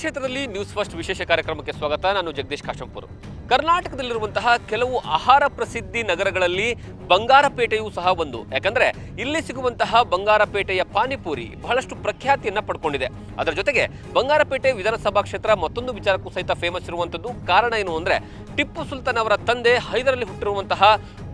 ಕ್ಷೇತ್ರದಲ್ಲಿ news first ವಿಶೇಷ ಕಾರ್ಯಕ್ರಮಕ್ಕೆ ಸ್ವಾಗತ. ನಾನು ಜಗದೀಶ್ ಕಾಶಂಪುರ್. ಕರ್ನಾಟಕದಲ್ಲಿರುವಂತಹ ಕೆಲವು ಆಹಾರ ಪ್ರಸಿದ್ಧಿ ನಗರಗಳಲ್ಲಿ ಬಂಗಾರಪೇಟೆಯೂ ಸಹ ಒಂದು. ಯಾಕಂದ್ರೆ ಇಲ್ಲಿ ಸಿಗುವಂತಹ ಬಂಗಾರಪೇಟೆಯ ಪಾನಿಪುರಿ ಬಹಳಷ್ಟು ಪ್ರಖ್ಯಾತಿಯನ್ನ ಪಡ್ಕೊಂಡಿದೆ. ಅದರ ಜೊತೆಗೆ ಬಂಗಾರಪೇಟೆ ವಿಧಾನಸಭಾ ಕ್ಷೇತ್ರ ಮತ್ತೊಂದು ವಿಚಾರಕ್ಕೂ ಸಹಿತ ಫೇಮಸ್ ಇರುವಂತದ್ದು. ಕಾರಣ ಏನು ಅಂದ್ರೆ ಟಿಪ್ಪು ಸುಲ್ತಾನ್ ಅವರ ತಂದೆ ಹೈದರಲ್ಲಿ ಹುಟ್ಟಿರುವಂತಹ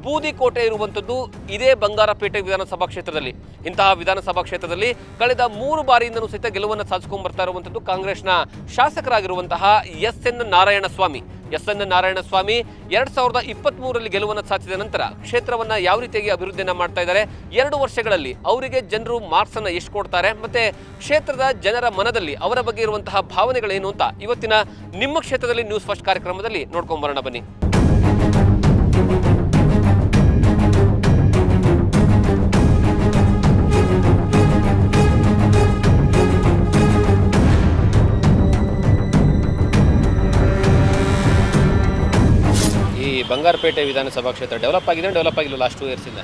ಬೂದಿಕೋಟೆ ಇರುವಂತದ್ದು ಇದೇ ಬಂಗಾರಪೇಟೆ ವಿಧಾನಸಭಾ ಕ್ಷೇತ್ರದಲ್ಲಿ. ಇಂತಹ ವಿಧಾನಸಭಾ ಕ್ಷೇತ್ರದಲ್ಲಿ ಕಳೆದ 3 ಬಾರಿಯಿಂದಲೂ ಸಹಿತ ಗೆಲುವನ್ನು ಸಾಧಿಸಿಕೊಂಡು ಬರ್ತಾ ಇರುವಂತದ್ದು ಕಾಂಗ್ರೆಸ್ನ ಶಾಸಕರಾಗಿರುವಂತಹ ಎಸ್.ಎನ್. ನಾರಾಯಣಸ್ವಾಮಿ. 2023ರಲ್ಲಿ ಗೆಲುವನ್ನು ಸಾಧಿಸಿದ ನಂತರ ಕ್ಷೇತ್ರವನ್ನ ಯಾವ ರೀತಿಯಾಗಿ ಅಭಿವೃದ್ಧಿಯನ್ನ ಮಾಡ್ತಾ ಇದ್ದಾರೆ, 2 ವರ್ಷಗಳಲ್ಲಿ ಅವರಿಗೆ ಜನರು ಮಾರ್ಕ್ಸ್ ಅನ್ನ ಎಷ್ಟು ಕೊಡ್ತಾರೆ, ಮತ್ತೆ ಕ್ಷೇತ್ರದ ಜನರ ಮನದಲ್ಲಿ ಅವರ ಬಗ್ಗೆ ಇರುವಂತಹ ಭಾವನೆಗಳೇನು ಅಂತ ಇವತ್ತಿನ ನಿಮ್ಮ ಕ್ಷೇತ್ರದಲ್ಲಿ ನ್ಯೂಸ್ ಫಸ್ಟ್ ಕಾರ್ಯಕ್ರಮದಲ್ಲಿ ನೋಡ್ಕೊಂಡ್ ಬರೋಣ ಬನ್ನಿ. ಬಂಗಾರಪೇಟೆ ವಿಧಾನಸಭಾ ಕ್ಷೇತ್ರ ಡೆವಲಪ್ ಆಗಿದೆ, ಡೆವಲಪ್ ಆಗಿಲ್ಲ ಲಾಸ್ಟ್ 2 ಇಯರ್ಸ್ ಇಂದ?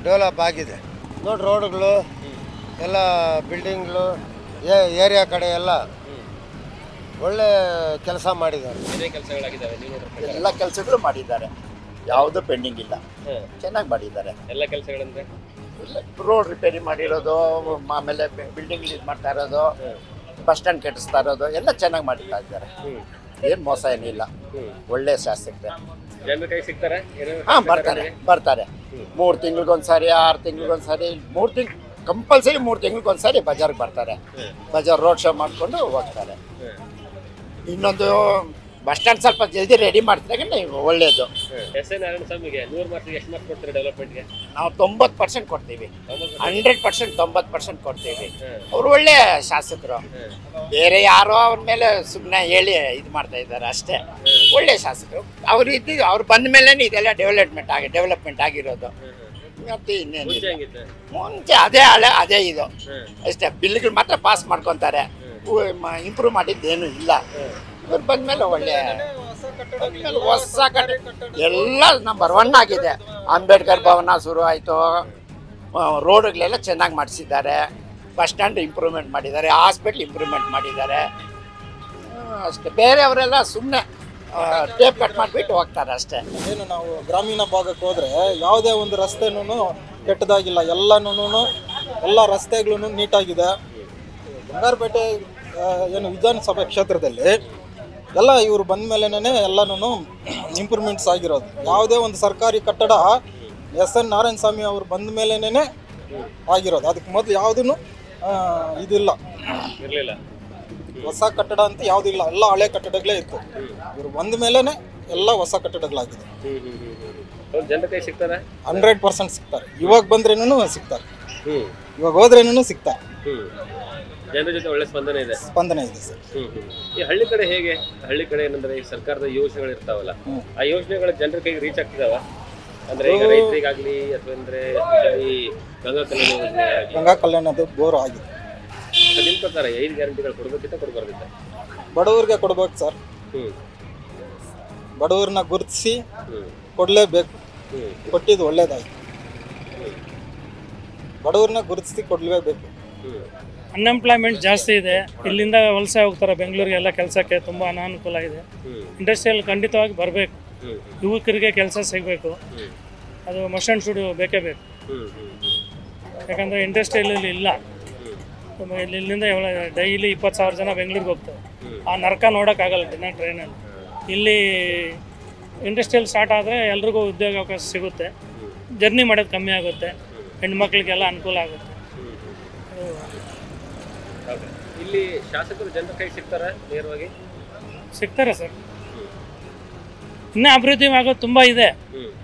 ಡೆವಲಪ್ ಆಗಿದೆ ನೋಡಿ. ರೋಡ್ಗಳು ಎಲ್ಲ ಬಿಲ್ಡಿಂಗ್ಗಳು ಏರಿಯಾ ಕಡೆ ಎಲ್ಲ ಒಳ್ಳೆ ಕೆಲಸ ಮಾಡಿದ್ದಾರೆ. ಎಲ್ಲ ಕೆಲಸಗಳು ಮಾಡಿದ್ದಾರೆ, ಯಾವುದು ಪೆಂಡಿಂಗ್ ಇಲ್ಲ, ಚೆನ್ನಾಗಿ ಮಾಡಿದ್ದಾರೆ ಎಲ್ಲ ಕೆಲಸಗಳಂದ್ರೆ ರೋಡ್ ರಿಪೇರಿ ಮಾಡಿರೋದು, ಆಮೇಲೆ ಬಿಲ್ಡಿಂಗ್ ಇದು ಮಾಡ್ತಾ ಇರೋದು, ಬಸ್ ಸ್ಟ್ಯಾಂಡ್ ಕೆಟ್ಟಿಸ್ತಾ ಇರೋದು ಎಲ್ಲ ಚೆನ್ನಾಗಿ ಮಾಡ್ತಾ ಇದ್ದಾರೆ. ಏನು ಮೋಸ ಏನಿಲ್ಲ, ಒಳ್ಳೆ ಶಾಸಕರೇ. ಜನರ ಕೈ ಸಿಗ್ತಾರೆ? ಬರ್ತಾರೆ 3 ತಿಂಗಳಿಗೊಂದ್ಸಾರಿ, 6 ತಿಂಗಳಿಗೊಂದ್ಸಾರಿ, 3 ತಿಂಗಳು ಕಂಪಲ್ಸರಿ 3 ತಿಂಗಳಿಗೊಂದ್ಸಾರಿ ಬಜಾರ್ಗೆ ಬರ್ತಾರೆ. ಬಜಾರ್ ರೋಡ್ ಶೋ ಮಾಡಿಕೊಂಡು ಹೋಗ್ತಾರೆ. ಇನ್ನೊಂದು ಬಸ್ ಸ್ಟ್ಯಾಂಡ್ ಸ್ವಲ್ಪ ಜಲ್ದಿ ರೆಡಿ ಮಾಡ್ತಾರೆ, ಒಳ್ಳೇದು. ಎಸ್.ಎನ್. ನಾರಾಯಣಸ್ವಾಮಿಗೆ 100 ಮಾರ್ಕ್ಸ್ಗೆ ಎಷ್ಟು ಮಾರ್ಕ್ಸ್ ಕೊಡ್ತಾರೆ ಡೆವಲಪ್ಮೆಂಟ್ಗೆ? ನಾವು 90% ಕೊಡ್ತೀವಿ, 100% 90% ಕೊಡ್ತೀವಿ. ಅವ್ರು ಒಳ್ಳೆ ಶಾಸಕರು, ಬೇರೆ ಯಾರೋ ಅವ್ರ ಮೇಲೆ ಸುಮ್ಮನೆ ಹೇಳಿ ಇದು ಮಾಡ್ತಾ ಇದ್ದಾರೆ ಅಷ್ಟೇ. ಒಳ್ಳೆ ಶಾಸಕರು ಅವ್ರು ಇದ್ದಿದ್ದು, ಅವ್ರು ಬಂದ ಮೇಲೆ ಇದೆಲ್ಲ ಡೆವಲಪ್ಮೆಂಟ್ ಆಗಿರೋದು. ಮತ್ತೆ ಇನ್ನೇನು ಮುಂಚೆ ಅದೇ ಇದು ಅಷ್ಟೇ. ಬಿಲ್ಗಳು ಮಾತ್ರ ಪಾಸ್ ಮಾಡ್ಕೊತಾರೆ, ಇಂಪ್ರೂವ್ ಮಾಡಿದ್ದೇನು ಇಲ್ಲ. ಇವ್ರು ಬಂದ್ಮೇಲೆ ಒಳ್ಳೆ ಹೊಸ ಎಲ್ಲ ನಂಬರ್ 1 ಆಗಿದೆ. ಅಂಬೇಡ್ಕರ್ ಭವನ ಶುರು ಆಯಿತು, ರೋಡ್ಗಳೆಲ್ಲ ಚೆನ್ನಾಗಿ ಮಾಡಿಸಿದ್ದಾರೆ, ಬಸ್ ಸ್ಟ್ಯಾಂಡ್ ಇಂಪ್ರೂವ್ಮೆಂಟ್ ಮಾಡಿದ್ದಾರೆ, ಹಾಸ್ಪಿಟ್ಲ್ ಇಂಪ್ರೂವ್ಮೆಂಟ್ ಮಾಡಿದ್ದಾರೆ ಅಷ್ಟೇ. ಬೇರೆಯವರೆಲ್ಲ ಸುಮ್ಮನೆ ಟೇಪ್ ಕಟ್ ಮಾಡಿಬಿಟ್ಟು ಹೋಗ್ತಾರೆ ಅಷ್ಟೇ. ಏನು ನಾವು ಗ್ರಾಮೀಣ ಭಾಗಕ್ಕೆ ಹೋದರೆ ಯಾವುದೇ ಒಂದು ರಸ್ತೆನೂ ಕೆಟ್ಟದಾಗಿಲ್ಲ, ಎಲ್ಲ ರಸ್ತೆಗಳೂ ನೀಟಾಗಿದೆ. ಬಂಗಾರಪೇಟೆ ಏನು ವಿಧಾನಸಭೆ ಕ್ಷೇತ್ರದಲ್ಲಿ ಎಲ್ಲ ಇವರು ಬಂದ ಮೇಲೇ ಎಲ್ಲನೂ ಇಂಪ್ರೂವ್ಮೆಂಟ್ಸ್ ಆಗಿರೋದು. ಯಾವುದೇ ಒಂದು ಸರ್ಕಾರಿ ಕಟ್ಟಡ ಎಸ್.ಎನ್. ನಾರಾಯಣಸ್ವಾಮಿ ಅವರು ಬಂದ ಮೇಲೇ ಆಗಿರೋದು. ಅದಕ್ಕೆ ಮೊದಲು ಯಾವುದೂ ಇದಿಲ್ಲ, ಹೊಸ ಕಟ್ಟಡ ಅಂತ ಯಾವುದಿಲ್ಲ, ಎಲ್ಲ ಹಳೆ ಕಟ್ಟಡಗಳೇ ಇತ್ತು. ಇವರು ಬಂದ ಮೇಲೇ ಎಲ್ಲ ಹೊಸ ಕಟ್ಟಡಗಳಾಗಿದೆ. ಜನರ ಕೈ ಸಿಗ್ತಾರೆ? 100% ಸಿಗ್ತಾರೆ. ಇವಾಗ ಬಂದ್ರೇನು ಸಿಗ್ತಾರೆ, ಇವಾಗ ಹೋದ್ರೇನು ಸಿಗ್ತಾರೆ. ಜನರ ಜೊತೆ ಒಳ್ಳೆ ಸ್ಪಂದನೆ ಇದೆ ಸರ್. ಈ ಹಳ್ಳಿ ಕಡೆ ಹೇಗೆ? ಹಳ್ಳಿ ಕಡೆ ಏನಂದ್ರೆ ಈ ಸರ್ಕಾರದ ಯೋಜನೆಗಳು ಇರ್ತಾವಲ್ಲ, ಆ ಯೋಜನೆಗಳ ಜನರ ಕೈಗೆ ರೀಚ್ ಆಗ್ತಿದಾವ? ಅಂದ್ರೆ ಈಗ ರೈತರಿಗಾಗ್ಲಿ ಅಥವಾ ಅಂದ್ರೆ ಗಂಗಾ ಕಲ್ಯಾಣದ ಬೋರ್ ಆಗಿದೆ. ನಿಮ್ ಪ್ರಕಾರ 5 ಗ್ಯಾರಂಟಿಗಳು ಕೊಡ್ಬೇಕಿತ್ತ ಕೊಡ್ಬಾರ್ದಿತ್ತ? ಬಡವರಿಗೆ ಕೊಡ್ಬೇಕು ಸರ್. ಬಡವ್ರನ್ನ ಗುರುತಿಸಿ ಕೊಡ್ಲೇಬೇಕು. ಕೊಟ್ಟಿದ್ದು ಒಳ್ಳೇದಾಯ್ತು. ಬಡವ್ರನ್ನ ಗುರುತಿಸಿ ಕೊಡ್ಲೇಬೇಕು. ಅನ್ಎಂಪ್ಲಾಯ್ಮೆಂಟ್ ಜಾಸ್ತಿ ಇದೆ. ಇಲ್ಲಿಂದ ವಲಸೆ ಹೋಗ್ತಾರೆ ಬೆಂಗಳೂರಿಗೆಲ್ಲ ಕೆಲಸಕ್ಕೆ, ತುಂಬ ಅನಾನುಕೂಲ ಇದೆ. ಇಂಡಸ್ಟ್ರಿಯಲ್ ಖಂಡಿತವಾಗಿ ಬರಬೇಕು, ಯುವಕರಿಗೆ ಕೆಲಸ ಸಿಗಬೇಕು. ಅದು ಮಸ್ಟ್ ಆ್ಯಂಡ್ ಶುಡ್ ಬೇಕೇ ಬೇಕು. ಯಾಕಂದರೆ ಇಂಡಸ್ಟ್ರಿಯಲ್ಲಿ ಇಲ್ಲ. ಇಲ್ಲಿಂದ ಡೈಲಿ 20,000 ಜನ ಬೆಂಗಳೂರಿಗೆ ಹೋಗ್ತಾರೆ. ಆ ನರಕ ನೋಡೋಕ್ಕಾಗಲ್ಲ ಟ್ರೈನಲ್ಲಿ. ಇಲ್ಲಿ ಇಂಡಸ್ಟ್ರಿಯಲ್ ಸ್ಟಾರ್ಟ್ ಆದರೆ ಎಲ್ರಿಗೂ ಉದ್ಯೋಗಾವಕಾಶ ಸಿಗುತ್ತೆ, ಜರ್ನಿ ಮಾಡೋದು ಕಮ್ಮಿ ಆಗುತ್ತೆ, ಹೆಣ್ಮಕ್ಳಿಗೆಲ್ಲ ಅನುಕೂಲ ಆಗುತ್ತೆ. ಇಲ್ಲಿ ಶಾಸಕರು ಜನರ ಕೈ ಸಿಗ್ತಾರೆ ನೇರವಾಗಿ? ಸಿಗ್ತಾರೆ ಸರ್. ಇನ್ನೂ ಅಭಿವೃದ್ಧಿ ಆಗೋದು ತುಂಬ ಇದೆ,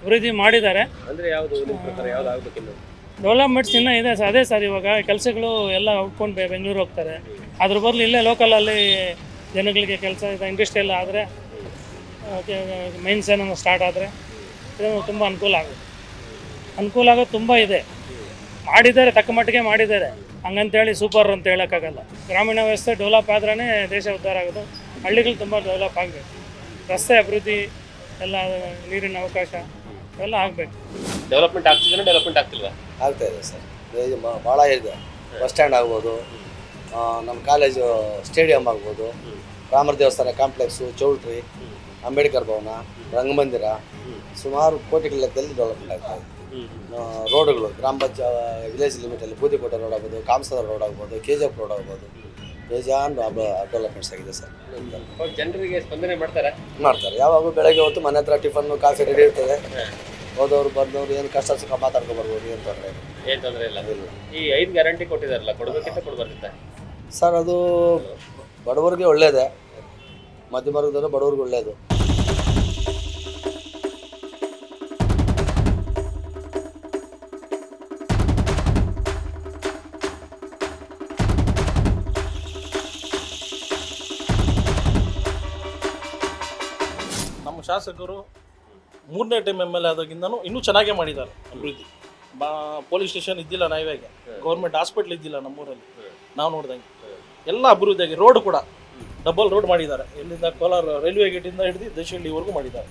ಅಭಿವೃದ್ಧಿ ಮಾಡಿದ್ದಾರೆ. ಅಂದರೆ ಯಾವುದು ನಿಮ್ಮ ಪ್ರಕಾರ ಯಾವ್ದು ಆಗಬೇಕಿಲ್ಲ? ಡೆವಲಪ್ಮೆಂಟ್ಸ್ ಇನ್ನೂ ಇದೆ ಸರ್. ಅದೇ ಸರ್, ಇವಾಗ ಕೆಲಸಗಳು ಎಲ್ಲ ಉಟ್ಕೊಂಡು ಬೆಂಗಳೂರು ಹೋಗ್ತಾರೆ. ಅದ್ರ ಬದಲು ಇಲ್ಲೇ ಲೋಕಲಲ್ಲಿ ಜನಗಳಿಗೆ ಕೆಲಸ ಇದೆ. ಇಂಡಸ್ಟ್ರಿಯಲ್ ಆದರೆ ಮೈನ್ಸ್ ಏನೋ ಸ್ಟಾರ್ಟ್ ಆದರೆ ಇದು ತುಂಬ ಅನುಕೂಲ ಆಗೋದು ತುಂಬ ಇದೆ. ಮಾಡಿದ್ದಾರೆ, ತಕ್ಕ ಮಟ್ಟಿಗೆ ಮಾಡಿದ್ದಾರೆ. ಹಂಗಂತೇಳಿ ಸೂಪರ್ ಅಂತ ಹೇಳೋಕ್ಕಾಗಲ್ಲ. ಗ್ರಾಮೀಣ ವ್ಯವಸ್ಥೆ ಡೆವಲಪ್ ಆದ್ರೇ ದೇಶ ಉದ್ಧಾರ ಆಗೋದು. ಹಳ್ಳಿಗಳು ತುಂಬ ಡೆವಲಪ್ ಆಗಬೇಕು. ರಸ್ತೆ ಅಭಿವೃದ್ಧಿ ಎಲ್ಲ, ನೀರಿನ ಅವಕಾಶ ಎಲ್ಲ ಆಗಬೇಕು. ಡೆವಲಪ್ಮೆಂಟ್ ಆಗ್ತಿದ್ರೆ ಡೆವಲಪ್ಮೆಂಟ್ ಆಗ್ತಿಲ್ವಾ? ಆಗ್ತಾ ಇದೆ ಸರ್, ಭಾಳ ಇದೆ. ಬಸ್ ಸ್ಟ್ಯಾಂಡ್ ಆಗ್ಬೋದು, ನಮ್ಮ ಕಾಲೇಜು ಸ್ಟೇಡಿಯಂ ಆಗ್ಬೋದು, ರಾಮರ ದೇವಸ್ಥಾನ ಕಾಂಪ್ಲೆಕ್ಸು, ಚೌಲ್ಟ್ರಿ, ಅಂಬೇಡ್ಕರ್ ಭವನ, ರಂಗಮಂದಿರ, ಸುಮಾರು ಕೋಟಿಗಳ ಲೆಕ್ಕದಲ್ಲಿ ಡೆವಲಪ್ಮೆಂಟ್ ಆಗ್ತಾಯಿದೆ. ರೋಡ್ಗಳು ವಿಲೇಜ್ ಲಿಮಿಟಲ್ಲಿ ಬೂದಿಕೋಟೆ ರೋಡ್ ಆಗ್ಬೋದು, ಕಾಮಸದ ರೋಡ್ ಆಗ್ಬೋದು, KGF ರೋಡ್ ಆಗ್ಬೋದು, ಬೇಜಾನ್ ಡೆವಲಪ್ಮೆಂಟ್ಸ್ ಆಗಿದೆ ಸರ್. ಜನರಿಗೆ ಸ್ಪಂದನೆ ಮಾಡ್ತಾರೆ. ಯಾವಾಗೂ ಬೆಳಗ್ಗೆ ಹೊತ್ತು ಮನೆ ಹತ್ರ ಟಿಫನ್ನು ಕಾಫಿ ರೆಡಿ ಇರ್ತದೆ. ಹೋದವ್ರು ಬಂದವರು ಏನು ಕಷ್ಟ ಸುಖ ಮಾತಾಡ್ಕೊಂಡು ಬರ್ಬೋದು. ಏನು ತೊಂದರೆ ಇಲ್ಲ. ಈ 5 ಗ್ಯಾರಂಟಿ ಕೊಟ್ಟಿದಾರಲ್ಲ, ಕೊಡಬೇಕಿಂತ ಕೊಡಬಾರ್ದಿತ್ತ ಸರ್? ಅದು ಬಡವರಿಗೆ ಒಳ್ಳೇದೇ, ಮಧ್ಯಮ ವರ್ಗದವರು ಬಡವ್ರಿಗೆ ಒಳ್ಳೇದು. ನಮ್ಮ ಶಾಸಕರು 3ನೇ ಟೈಮ್ MLA ಆದಾಗಿಂದನೂ ಇನ್ನೂ ಚೆನ್ನಾಗೇ ಮಾಡಿದ್ದಾರೆ ಅಭಿವೃದ್ಧಿ. ಪೊಲೀಸ್ ಸ್ಟೇಷನ್ ಇದ್ದಿಲ್ಲ, ನಾಯಿವಾಗೆ ಗೌರ್ಮೆಂಟ್ ಹಾಸ್ಪಿಟ್ಲ್ ಇದ್ದಿಲ್ಲ ನಮ್ಮೂರಲ್ಲಿ, ನಾವು ನೋಡಿದಂಗೆ ಎಲ್ಲ ಅಭಿವೃದ್ಧಿಯಾಗಿ. ರೋಡ್ ಕೂಡ ಡಬಲ್ ರೋಡ್ ಮಾಡಿದ್ದಾರೆ. ಇಲ್ಲಿಂದ ಕೋಲಾರ ರೈಲ್ವೆ ಗೇಟಿಂದ ಹಿಡಿದು ದೇಶಹಳ್ಳಿವರೆಗೂ ಮಾಡಿದ್ದಾರೆ.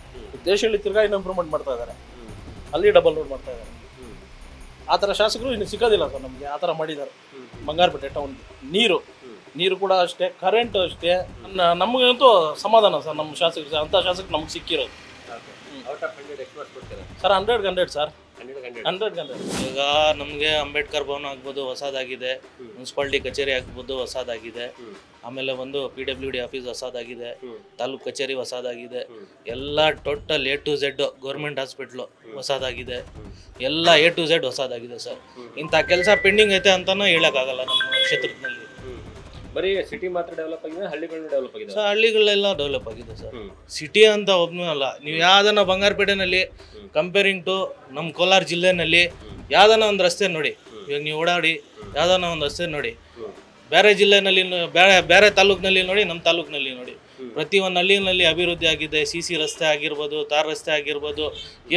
ದೇಶಹಳ್ಳಿ ತಿರ್ಗಾ ಇನ್ನೂ ಇಂಪ್ರೂವ್ಮೆಂಟ್ ಮಾಡ್ತಾ ಇದ್ದಾರೆ, ಅಲ್ಲಿ ಡಬಲ್ ರೋಡ್ ಮಾಡ್ತಾ ಇದ್ದಾರೆ. ಆ ಥರ ಶಾಸಕರು ಇನ್ನು ಸಿಗೋದಿಲ್ಲ ಸರ್ ನಮಗೆ. ಆ ಥರ ಮಾಡಿದ್ದಾರೆ. ಬಂಗಾರಪೇಟೆ ಟೌನ್ಗೆ ನೀರು ಕೂಡ ಅಷ್ಟೇ, ಕರೆಂಟ್ ಅಷ್ಟೇ. ನಮಗಂತೂ ಸಮಾಧಾನ ಸರ್, ನಮ್ಮ ಶಾಸಕರು ಅಂಥ ಶಾಸಕರು ನಮ್ಗೆ ಸಿಕ್ಕಿರೋದು ಸರ್. 100 ಸರ್, 100. ಈಗ ನಮಗೆ ಅಂಬೇಡ್ಕರ್ ಭವನ ಆಗ್ಬೋದು ಹೊಸದಾಗಿದೆ, ಮುನ್ಸಿಪಾಲ್ಟಿ ಕಚೇರಿ ಆಗ್ಬೋದು ಹೊಸದಾಗಿದೆ, ಆಮೇಲೆ ಒಂದು PWD ಆಫೀಸ್ ಹೊಸದಾಗಿದೆ, ತಾಲೂಕು ಕಚೇರಿ ಹೊಸದಾಗಿದೆ, ಎಲ್ಲ total A to Z government hospital ಹೊಸದಾಗಿದೆ, ಎಲ್ಲ A to Z ಹೊಸದಾಗಿದೆ ಸರ್. ಇಂಥ ಕೆಲಸ ಪೆಂಡಿಂಗ್ ಐತೆ ಅಂತಲೂ ಹೇಳೋಕ್ಕಾಗಲ್ಲ ನಮ್ಮ ಕ್ಷೇತ್ರದಲ್ಲಿ. ಬರೀ ಸಿಟಿ ಮಾತ್ರ ಡೆವಲಪ್ ಆಗಿದೆ, ಹಳ್ಳಿಗಳು ಡೆವಲಪ್ ಆಗಿದೆ ಸರ್. ಹಳ್ಳಿಗಳೆಲ್ಲ ಡೆವಲಪ್ ಆಗಿದೆ ಸರ್. ಸಿಟಿ ಅಂತ ಒಬ್ಬನೂ ಅಲ್ಲ. ನೀವು ಯಾವ್ದನ್ನ ಬಂಗಾರಪೇಟೆನಲ್ಲಿ ಕಂಪೇರಿಂಗ್ ಟು ನಮ್ಮ ಕೋಲಾರ ಜಿಲ್ಲೆನಲ್ಲಿ ಯಾವ್ದಾನ ಒಂದು ರಸ್ತೆ ನೋಡಿ, ಇವಾಗ ನೀವು ಓಡಾಡಿ ಯಾವ್ದಾನ ಒಂದು ರಸ್ತೆ ನೋಡಿ, ಬೇರೆ ಜಿಲ್ಲೆನಲ್ಲಿ ಬೇರೆ ತಾಲೂಕಿನಲ್ಲಿ ನೋಡಿ, ನಮ್ಮ ತಾಲೂಕಿನಲ್ಲಿ ನೋಡಿ, ಪ್ರತಿಯೊಂದು ಹಳ್ಳಿನಲ್ಲಿ ಅಭಿವೃದ್ಧಿ ಆಗಿದೆ. CC ರಸ್ತೆ ಆಗಿರ್ಬೋದು, ತಾರ್ ರಸ್ತೆ ಆಗಿರ್ಬೋದು,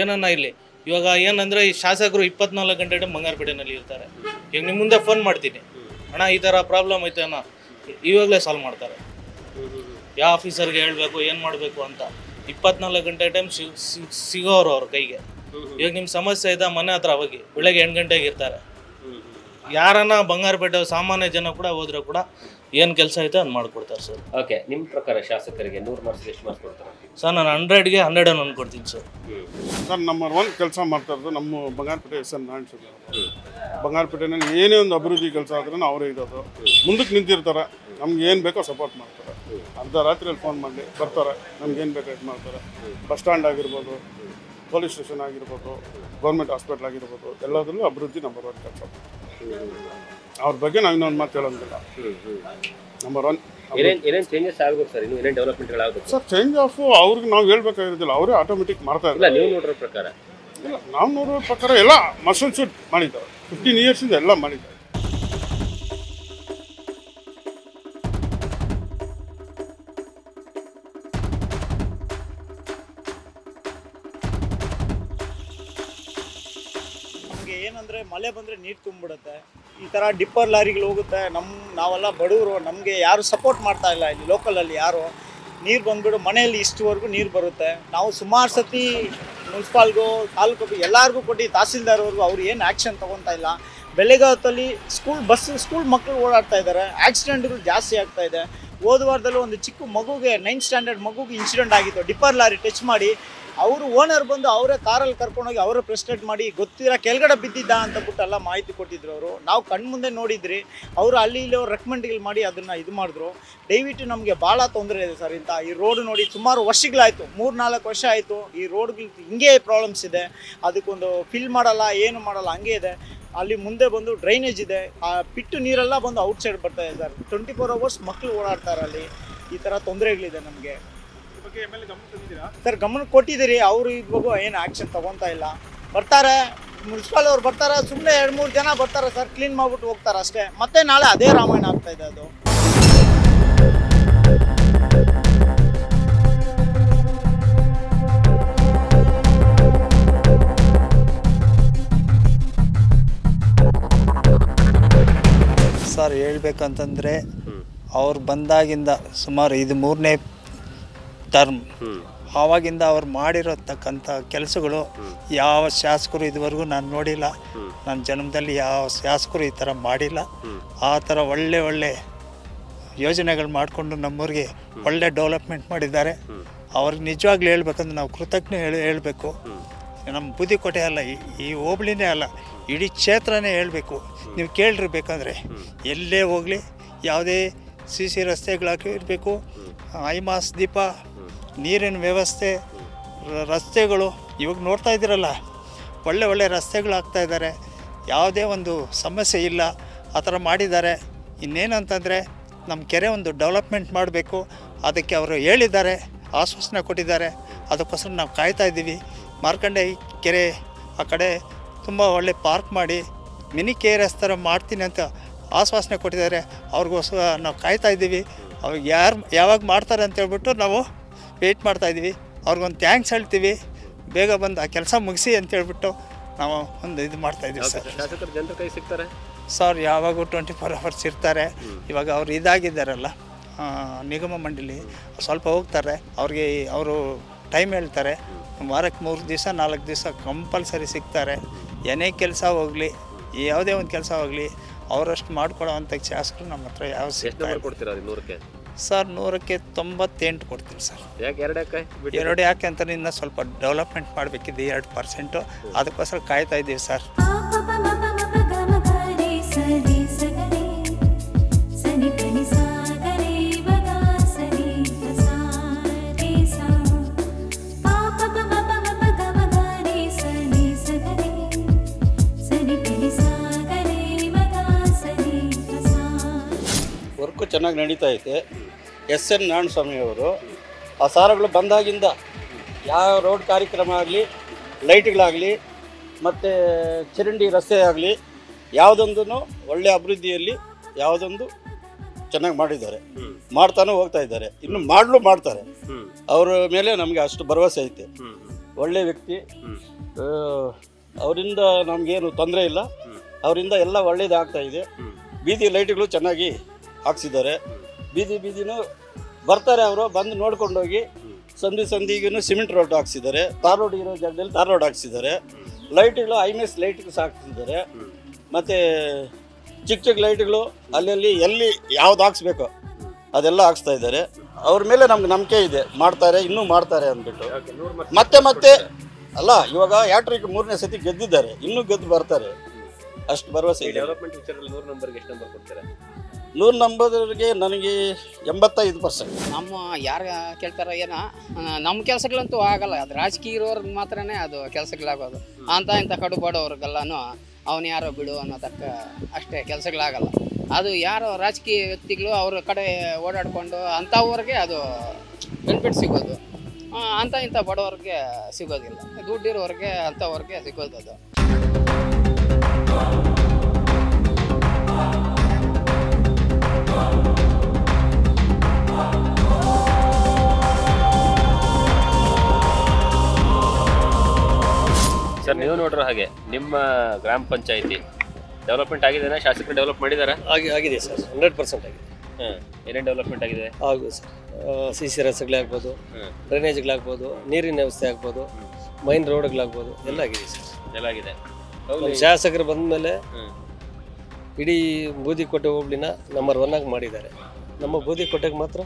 ಏನನ್ನ ಇಲ್ಲಿ. ಇವಾಗ ಏನಂದರೆ ಈ ಶಾಸಕರು 24 ಗಂಟೆ ಬಂಗಾರಪೇಟೆನಲ್ಲಿ ಇರ್ತಾರೆ. ಈಗ ನಿಮ್ಮ ಮುಂದೆ ಫೋನ್ ಮಾಡ್ತೀನಿ, ಅಣ್ಣ ಈ ಥರ ಪ್ರಾಬ್ಲಮ್ ಐತೆ ಅಣ್ಣ, ಇವಾಗಲೇ ಸಾಲ್ವ್ ಮಾಡ್ತಾರೆ. ಯಾವ ಆಫೀಸರ್ಗೆ ಹೇಳಬೇಕು, ಏನು ಮಾಡಬೇಕು ಅಂತ 24 ಗಂಟೆ ಟೈಮ್ ಸಿಗೋರು ಅವ್ರ ಕೈಗೆ. ಇವಾಗ ನಿಮ್ಮ ಸಮಸ್ಯೆ ಇದೆ, ಮನೆ ಹತ್ರ ಹೋಗಿ ಬೆಳಗ್ಗೆ 8 ಗಂಟೆಗೆ ಇರ್ತಾರೆ. ಯಾರನ್ನ ಬಂಗಾರಪೇಟೆ ಸಾಮಾನ್ಯ ಜನ ಕೂಡ ಹೋದ್ರೆ ಕೂಡ ಏನು ಕೆಲಸ ಐತೆ ಅದು ಮಾಡಿಕೊಡ್ತಾರೆ ಸರ್. ಓಕೆ, ನಿಮ್ಮ ಪ್ರಕಾರ ಶಾಸಕರಿಗೆ 100 ಮಾರ್ಕ್ಸ್ ಎಷ್ಟು ಮಾರ್ಕ್ಸ್ ಕೊಡ್ತಾರೆ ಸರ್? ನಾನು 100ಗೆ 100 ಅನ್ಕೊಡ್ತೀನಿ ಸರ್. ಸರ್, ನಂಬರ್ 1 ಕೆಲಸ ಮಾಡ್ತಾ ಇರೋದು ನಮ್ಮ ಬಂಗಾರಪೇಟೆ SN ನಾರಾಯಣ. ಬಂಗಾರಪೇಟೆನಲ್ಲಿ ಏನೇ ಒಂದು ಅಭಿವೃದ್ಧಿ ಕೆಲಸ ಆದ್ರೂ ಅವರೇ ಇರೋದು, ಮುಂದಕ್ಕೆ ನಿಂತಿರ್ತಾರೆ. ನಮ್ಗೆ ಏನು ಬೇಕೋ ಸಪೋರ್ಟ್ ಮಾಡ್ತಾರೆ. ಅರ್ಧ ರಾತ್ರಿಯಲ್ಲಿ ಫೋನ್ ಮಾಡಿ ಬರ್ತಾರೆ, ನಮ್ಗೇನು ಬೇಕೋ ಇದು ಮಾಡ್ತಾರೆ. ಬಸ್ ಸ್ಟ್ಯಾಂಡ್ ಆಗಿರ್ಬೋದು, ಪೊಲೀಸ್ ಸ್ಟೇಷನ್ ಆಗಿರ್ಬೋದು, ಗೌರ್ಮೆಂಟ್ ಹಾಸ್ಪಿಟ್ಲ್ ಆಗಿರ್ಬೋದು, ಎಲ್ಲದರಲ್ಲೂ ಅಭಿವೃದ್ಧಿ ನಂಬರ್ 1 ಕೆಲಸ. ಅವ್ರ ಬಗ್ಗೆ ನಾವು ಇನ್ನೊಂದು ಮಾತು ಹೇಳೋದಿಲ್ಲ. ನಂಬರ್ 1 ಏನೇನು ಚೇಂಜಸ್ ಆಗಬೇಕು ಸರ್? ಇನ್ನು ಏನೇನು ಡೆವಲಪ್ಮೆಂಟ್ಗಳಾಗಬೇಕು ಸರ್? ಚೇಂಜ್ ಆಫ್ ಅವ್ರಿಗೆ ನಾವು ಹೇಳ್ಬೇಕಾಗಿರೋದಿಲ್ಲ, ಅವರೇ ಆಟೋಮೆಟಿಕ್ ಮಾಡ್ತಾ ಇದ್ದಾರೆ. ನೀವು ನೋಡಿರೋ ಪ್ರಕಾರ? ಇಲ್ಲ, ನಾವು ನೋಡೋ ಪ್ರಕಾರ ಎಲ್ಲ ಮಸಲ್ ಶೂಟ್ ಮಾಡಿದ್ದಾರೆ. 15 ಇಯರ್ಸಿಂದ ಎಲ್ಲ ಮಾಡಿದ್ದಾರೆ. ನಮಗೆ ಏನಂದರೆ ಮಳೆ ಬಂದರೆ ನೀರು ತುಂಬಿಬಿಡುತ್ತೆ. ಈ ಥರ ಡಿಪ್ಪರ್ ಲಾರಿಗಳು ಹೋಗುತ್ತೆ. ನಾವೆಲ್ಲ ಬಡವರು, ನಮಗೆ ಯಾರು ಸಪೋರ್ಟ್ ಮಾಡ್ತಾ ಇಲ್ಲ ಇಲ್ಲಿ ಲೋಕಲಲ್ಲಿ. ಯಾರು ನೀರು ಬಂದುಬಿಡು ಮನೆಯಲ್ಲಿ ಇಷ್ಟುವರೆಗೂ ನೀರು ಬರುತ್ತೆ. ನಾವು ಸುಮಾರು ಸತಿ ಮುನ್ಸಿಪಾಲ್ಗೂ ತಾಲೂಕು ಎಲ್ಲರಿಗೂ ಕೊಟ್ಟು ತಹಸೀಲ್ದಾರ್ವರೆಗೂ ಅವ್ರು ಏನು ಆ್ಯಕ್ಷನ್ ತೊಗೊತಾ ಇಲ್ಲ. ಬೆಳಗ್ಗೆ ಹೊತ್ತಲ್ಲಿ ಸ್ಕೂಲ್ ಮಕ್ಕಳು ಓಡಾಡ್ತಾ ಇದ್ದಾರೆ, ಆಕ್ಸಿಡೆಂಟ್ಗಳು ಜಾಸ್ತಿ ಆಗ್ತಾ ಇದೆ. ಹೋದ ವಾರದಲ್ಲೂ ಒಂದು ಚಿಕ್ಕ ಮಗುಗೆ 9th ಸ್ಟ್ಯಾಂಡರ್ಡ್ ಮಗುಗೆ ಇನ್ಸಿಡೆಂಟ್ ಆಗಿತ್ತು. ಡಿಪ್ಪರ್ ಲಾರಿ ಟಚ್ ಮಾಡಿ ಅವರು ಓನರ್ ಬಂದು ಅವರೇ ಕಾರಲ್ಲಿ ಕರ್ಕೊಂಡೋಗಿ ಅವರೇ ಪ್ರೆಸ್ಟೇಟ್ ಮಾಡಿ ಗೊತ್ತಿರೋ ಕೆಳಗಡೆ ಬಿದ್ದಿದ್ದ ಅಂತ ಬಿಟ್ಟು ಎಲ್ಲ ಮಾಹಿತಿ ಕೊಟ್ಟಿದ್ರು ಅವರು. ನಾವು ಕಣ್ಮುಂದೆ ನೋಡಿದ್ರಿ. ಅವರು ಅಲ್ಲಿ ಇಲ್ಲಿ ಅವ್ರು ರೆಕಮೆಂಡ್ಗಳು ಮಾಡಿ ಅದನ್ನು ಇದು ಮಾಡಿದ್ರು. ದಯವಿಟ್ಟು ನಮಗೆ ಭಾಳ ತೊಂದರೆ ಇದೆ ಸರ್. ಈ ರೋಡ್ ನೋಡಿ ಸುಮಾರು ವರ್ಷಗಳಾಯಿತು, 3-4 ವರ್ಷ ಆಯಿತು. ಈ ರೋಡ್ಗಳು ಹಿಂಗೆ ಪ್ರಾಬ್ಲಮ್ಸ್ ಇದೆ. ಅದಕ್ಕೊಂದು ಫಿಲ್ ಮಾಡಲ್ಲ, ಏನು ಮಾಡಲ್ಲ, ಹಂಗೆ ಇದೆ. ಅಲ್ಲಿ ಮುಂದೆ ಬಂದು ಡ್ರೈನೇಜ್ ಇದೆ, ಆ ಪಿಟ್ಟು ನೀರೆಲ್ಲ ಬಂದು ಔಟ್ಸೈಡ್ ಬರ್ತಾ ಇದೆ ಸರ್. 24 hours ಮಕ್ಕಳು ಓಡಾಡ್ತಾರೆ ಅಲ್ಲಿ. ಈ ಥರ ತೊಂದರೆಗಳಿದೆ ನಮಗೆ ಸರ್. ಗಮನ ಕೊಟ್ಟಿದ್ದೀರಿ, ಅವರು ಇವಾಗ ಏನು ಆ್ಯಕ್ಷನ್ ತೊಗೊತಾ ಇಲ್ಲ. ಬರ್ತಾರೆ ಮುನ್ಸಿಪಾಲ್ ಅವ್ರು ಬರ್ತಾರೆ, ಸುಮ್ಮನೆ 2-3 ಜನ ಬರ್ತಾರೆ ಸರ್, ಕ್ಲೀನ್ ಮಾಡಿಬಿಟ್ಟು ಹೋಗ್ತಾರೆ ಅಷ್ಟೇ. ಮತ್ತೆ ನಾಳೆ ಅದೇ ರಾಮಾಯಣ ಆಗ್ತಾ ಇದೆ. ಅದು ಸರ್ ಹೇಳ್ಬೇಕಂತಂದರೆ ಅವ್ರು ಬಂದಾಗಿಂದ ಸುಮಾರು ಇದು 3ನೇ ಟರ್ಮ್. ಆವಾಗಿಂದ ಅವ್ರು ಮಾಡಿರತಕ್ಕಂಥ ಕೆಲಸಗಳು ಯಾವ ಶಾಸಕರು ಇದುವರೆಗೂ ನಾನು ನೋಡಿಲ್ಲ. ನನ್ನ ಜನ್ಮದಲ್ಲಿ ಯಾವ ಶಾಸಕರು ಈ ಥರ ಮಾಡಿಲ್ಲ. ಆ ಥರ ಒಳ್ಳೆ ಯೋಜನೆಗಳು ಮಾಡಿಕೊಂಡು ನಮ್ಮೂರಿಗೆ ಒಳ್ಳೆ ಡೆವಲಪ್ಮೆಂಟ್ ಮಾಡಿದ್ದಾರೆ. ಅವ್ರಿಗೆ ನಿಜವಾಗ್ಲೂ ಹೇಳ್ಬೇಕಂದ್ರೆ ನಾವು ಕೃತಜ್ಞ ಹೇಳಬೇಕು. ನಮ್ಮ ಬೂದಿಕೋಟೆ ಅಲ್ಲ, ಈ ಹೋಬಳಿನೇ ಅಲ್ಲ, ಇಡೀ ಕ್ಷೇತ್ರನೇ ಹೇಳಬೇಕು. ನೀವು ಕೇಳಿರ್ಬೇಕಂದ್ರೆ ಎಲ್ಲೇ ಹೋಗಲಿ ಯಾವುದೇ CC ರಸ್ತೆಗಳಾಗಿರಬೇಕು, ಐಮಾಸ್ ದೀಪ, ನೀರಿನ ವ್ಯವಸ್ಥೆ, ರಸ್ತೆಗಳು ಇವಾಗ ನೋಡ್ತಾ ಇದ್ದೀರಲ್ಲ, ಒಳ್ಳೆ ರಸ್ತೆಗಳಾಗ್ತಾಯಿದ್ದಾರೆ. ಯಾವುದೇ ಒಂದು ಸಮಸ್ಯೆ ಇಲ್ಲ, ಆ ಥರ ಮಾಡಿದ್ದಾರೆ. ಇನ್ನೇನಂತಂದರೆ ನಮ್ಮ ಕೆರೆ ಒಂದು ಡೆವಲಪ್ಮೆಂಟ್ ಮಾಡಬೇಕು, ಅದಕ್ಕೆ ಅವರು ಹೇಳಿದ್ದಾರೆ, ಆಶ್ವಾಸನೆ ಕೊಟ್ಟಿದ್ದಾರೆ. ಅದಕ್ಕೋಸ್ಕರ ನಾವು ಕಾಯ್ತಾ ಇದ್ದೀವಿ. ಮಾರ್ಕಂಡೆ ಕೆರೆ ಆ ಕಡೆ ತುಂಬ ಒಳ್ಳೆ ಪಾರ್ಕ್ ಮಾಡಿ ಮಿನಿ KRS ಥರ ಮಾಡ್ತೀನಿ ಅಂತ ಆಶ್ವಾಸನೆ ಕೊಟ್ಟಿದ್ದಾರೆ. ಅವ್ರಿಗೋಸ್ಕರ ನಾವು ಕಾಯ್ತಾ ಇದ್ದೀವಿ. ಅವ್ರಿಗೆ ಯಾವಾಗ ಮಾಡ್ತಾರೆ ಅಂತ ಹೇಳ್ಬಿಟ್ಟು ನಾವು ವೆಯ್ಟ್ ಮಾಡ್ತಾಯಿದ್ದೀವಿ. ಅವ್ರಿಗೊಂದು ಥ್ಯಾಂಕ್ಸ್ ಹೇಳ್ತೀವಿ, ಬೇಗ ಬಂದು ಆ ಕೆಲಸ ಮುಗಿಸಿ ಅಂತ ಹೇಳ್ಬಿಟ್ಟು ನಾವು ಒಂದು ಇದು ಮಾಡ್ತಾಯಿದ್ದೀವಿ ಸರ್. ಶಾಸಕರು ಜನರ ಕೈ ಸಿಗ್ತಾರೆ ಸರ್, ಯಾವಾಗೂ 24 hours ಇರ್ತಾರೆ. ಇವಾಗ ಅವ್ರು ಇದಾಗಿದ್ದಾರಲ್ಲ ನಿಗಮ ಮಂಡಳಿ, ಸ್ವಲ್ಪ ಹೋಗ್ತಾರೆ. ಅವ್ರಿಗೆ ಅವರು ಟೈಮ್ ಹೇಳ್ತಾರೆ, ವಾರಕ್ಕೆ 3 ದಿವಸ 4 ದಿವಸ ಕಂಪಲ್ಸರಿ ಸಿಗ್ತಾರೆ. ಏನೇ ಕೆಲಸ ಹೋಗಲಿ, ಯಾವುದೇ ಒಂದು ಕೆಲಸ ಹೋಗಲಿ, ಅವರಷ್ಟು ಮಾಡ್ಕೊಡೋ ಅಂಥ ಶಾಸಕರು ನಮ್ಮ ಹತ್ರ ಯಾವ ಸಿಗ್ತಾರೆ. ಕೊಡ್ತೀರಾ 100ಕ್ಕೆ? ಸರ್ 100ಕ್ಕೆ 98 ಕೊಡ್ತೀನಿ ಸರ್. ಎರಡು ಯಾಕೆ ಅಂತ ಇನ್ನೂ ಸ್ವಲ್ಪ ಡೆವಲಪ್ಮೆಂಟ್ ಮಾಡಬೇಕಿದೆ 2%. ಅದಕ್ಕೋಸ್ಕರ ಕಾಯ್ತಾ ಇದ್ದೀವಿ ಸರ್. ವರ್ಕು ಚೆನ್ನಾಗಿ ನಡೀತಾ ಐತೆ. SN ನಾರಾಯಣಸ್ವಾಮಿ ಅವರು ಆ ಸಾರಗಳು ಬಂದಾಗಿಂದ ಯಾವ ರೋಡ್ ಕಾರ್ಯಕ್ರಮ ಆಗಲಿ, ಲೈಟ್ಗಳಾಗಲಿ, ಮತ್ತು ಚರಂಡಿ ರಸ್ತೆ ಆಗಲಿ, ಯಾವುದೊಂದು ಒಳ್ಳೆ ಅಭಿವೃದ್ಧಿಯಲ್ಲಿ ಯಾವುದೊಂದು ಚೆನ್ನಾಗಿ ಮಾಡಿದ್ದಾರೆ, ಮಾಡ್ತಾನೆ ಹೋಗ್ತಾ ಇದ್ದಾರೆ. ಇನ್ನು ಮಾಡ್ತಾರೆ. ಅವರ ಮೇಲೆ ನಮಗೆ ಅಷ್ಟು ಭರವಸೆ ಐತೆ. ಒಳ್ಳೆ ವ್ಯಕ್ತಿ, ಅವರಿಂದ ನಮಗೇನು ತೊಂದರೆ ಇಲ್ಲ. ಅವರಿಂದ ಎಲ್ಲ ಒಳ್ಳೇದಾಗ್ತಾ ಇದೆ. ಬೀದಿ ಲೈಟ್ಗಳು ಚೆನ್ನಾಗಿ ಹಾಕ್ಸಿದ್ದಾರೆ. ಬೀದಿನೂ ಬರ್ತಾರೆ, ಅವರು ಬಂದು ನೋಡ್ಕೊಂಡೋಗಿ ಸಂದಿಗೂ ಸಿಮೆಂಟ್ ರೋಡ್ ಹಾಕ್ಸಿದ್ದಾರೆ. ತಾರ್ ರೋಡ್ ಇರೋ ಜಾಗದಲ್ಲಿ ತಾರ್ ರೋಡ್ ಹಾಕ್ಸಿದ್ದಾರೆ. ಲೈಟ್ಗಳು IMS ಲೈಟ್ಗಳು ಹಾಕ್ಸಿದ್ದಾರೆ. ಮತ್ತು ಚಿಕ್ಕ ಲೈಟ್ಗಳು ಅಲ್ಲಲ್ಲಿ ಎಲ್ಲಿ ಯಾವ್ದು ಹಾಕ್ಸ್ಬೇಕೋ ಅದೆಲ್ಲ ಹಾಕ್ಸ್ತಾ ಇದ್ದಾರೆ. ಅವ್ರ ಮೇಲೆ ನಮ್ಗೆ ನಂಬಿಕೆ ಇದೆ, ಮಾಡ್ತಾರೆ, ಇನ್ನೂ ಮಾಡ್ತಾರೆ ಅಂದ್ಬಿಟ್ಟು. ಮತ್ತೆ ಅಲ್ಲ, ಇವಾಗ ಹ್ಯಾಟ್ರಿಕ್ 3ನೇ ಸತಿ ಗೆದ್ದಿದ್ದಾರೆ, ಇನ್ನೂ ಗೆದ್ದು ಬರ್ತಾರೆ, ಅಷ್ಟು ಭರವಸೆ ಇದೆ. ಡೆವಲಪ್ಮೆಂಟ್ ವಿಚಾರದಲ್ಲಿ 100 ನಂಬರ್ಗೆ ಎಷ್ಟು ನಂಬರ್ ಕೊಡ್ತೀರಾ? 100 ನಂಬರ್ಗೆ ನನಗೆ 85%. ನಮ್ಮ ಯಾರು ಕೇಳ್ತಾರ ಏನೋ, ನಮ್ಮ ಕೆಲಸಗಳಂತೂ ಆಗಲ್ಲ. ಅದು ರಾಜಕೀಯ ಇರೋರ್ಗೆ ಮಾತ್ರನೇ ಅದು ಕೆಲಸಗಳಾಗೋದು. ಇಂಥ ಕಡು ಬಡವ್ರಿಗೆಲ್ಲನೂ ಅವನು ಯಾರೋ ಬಿಡು ಅನ್ನೋದಕ್ಕೆ ಅಷ್ಟೇ ಕೆಲಸಗಳಾಗಲ್ಲ. ಅದು ಯಾರೋ ರಾಜಕೀಯ ವ್ಯಕ್ತಿಗಳು ಅವ್ರ ಕಡೆ ಓಡಾಡಿಕೊಂಡು ಅಂಥವ್ರಿಗೆ ಅದು ಬೆನಿಫಿಟ್ ಸಿಗೋದು. ಇಂಥ ಬಡವ್ರಿಗೆ ಸಿಗೋದಿಲ್ಲ, ದುಡ್ಡಿರೋರಿಗೆ ಅಂಥವ್ರಿಗೆ ಸಿಗೋದು ಅದು. ಸರ್, ನೀವು ನೋಡ್ರೋ ಹಾಗೆ ನಿಮ್ಮ ಗ್ರಾಮ ಪಂಚಾಯಿತಿ ಡೆವಲಪ್ಮೆಂಟ್ ಆಗಿದೆನಾ? ಶಾಸಕರು ಡೆವಲಪ್ ಮಾಡಿದಾರಾ? ಆಗಿದೆ ಸರ್, 100% ಆಗಿದೆ. ಏನೇನು ಡೆವಲಪ್ಮೆಂಟ್ ಆಗಿದೆ? ಆಗುತ್ತೆ ಸರ್. CC ರಸ್ತೆಗಳಾಗ್ಬೋದು, ಡ್ರೈನೇಜ್ಗಳಾಗ್ಬೋದು, ನೀರಿನ ವ್ಯವಸ್ಥೆ ಆಗ್ಬೋದು, ಮೈನ್ ರೋಡ್ಗಳಾಗ್ಬೋದು, ಎಲ್ಲ ಆಗಿದೆ ಸರ್. ಎಲ್ಲ ಆಗಿದೆ. ಶಾಸಕರು ಬಂದ ಮೇಲೆ ಇಡೀ ಬೂದಿಕೋಟೆ ಹೋಬಳಿನ ನಂಬರ್ 1 ಆಗಿ ಮಾಡಿದ್ದಾರೆ. ನಮ್ಮ ಬೂದಿಕೋಟೆಗೆ ಮಾತ್ರ